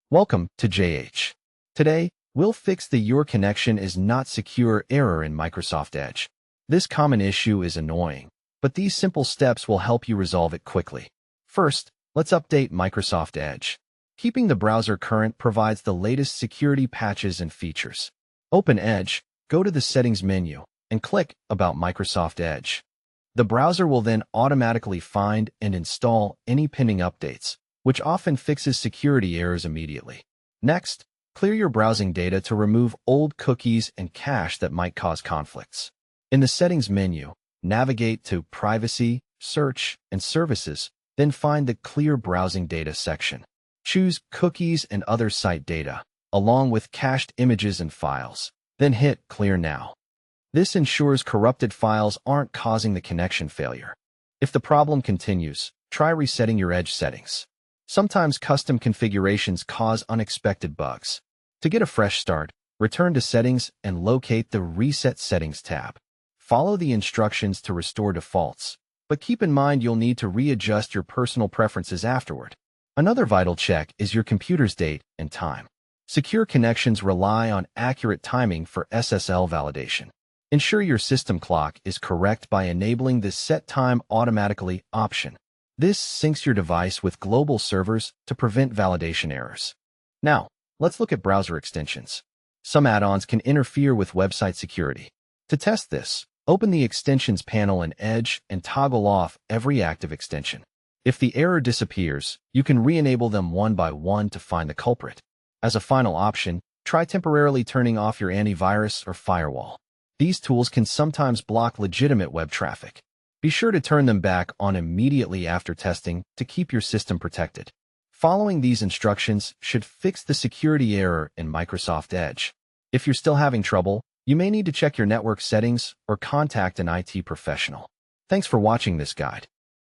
Welcome to JH. Today, we'll fix the "your connection is not secure" error in Microsoft Edge. This common issue is annoying, but these simple steps will help you resolve it quickly. First, let's update Microsoft Edge. Keeping the browser current provides the latest security patches and features. Open Edge, go to the Settings menu, and click About Microsoft Edge. The browser will then automatically find and install any pending updates, which often fixes security errors immediately. Next, clear your browsing data to remove old cookies and cache that might cause conflicts. In the Settings menu, navigate to Privacy, Search, and Services, then find the Clear Browsing Data section. Choose Cookies and Other Site Data, along with cached images and files. Then hit Clear Now. This ensures corrupted files aren't causing the connection failure. If the problem continues, try resetting your Edge settings. Sometimes custom configurations cause unexpected bugs. To get a fresh start, return to Settings and locate the Reset Settings tab. Follow the instructions to restore defaults, but keep in mind you'll need to readjust your personal preferences afterward. Another vital check is your computer's date and time. Secure connections rely on accurate timing for SSL validation. Ensure your system clock is correct by enabling the Set Time Automatically option. This syncs your device with global servers to prevent validation errors. Now, let's look at browser extensions. Some add-ons can interfere with website security. To test this, open the Extensions panel in Edge and toggle off every active extension. If the error disappears, you can re-enable them one by one to find the culprit. As a final option, try temporarily turning off your antivirus or firewall. These tools can sometimes block legitimate web traffic. Be sure to turn them back on immediately after testing to keep your system protected. Following these instructions should fix the security error in Microsoft Edge. If you're still having trouble, you may need to check your network settings or contact an IT professional. Thanks for watching this guide.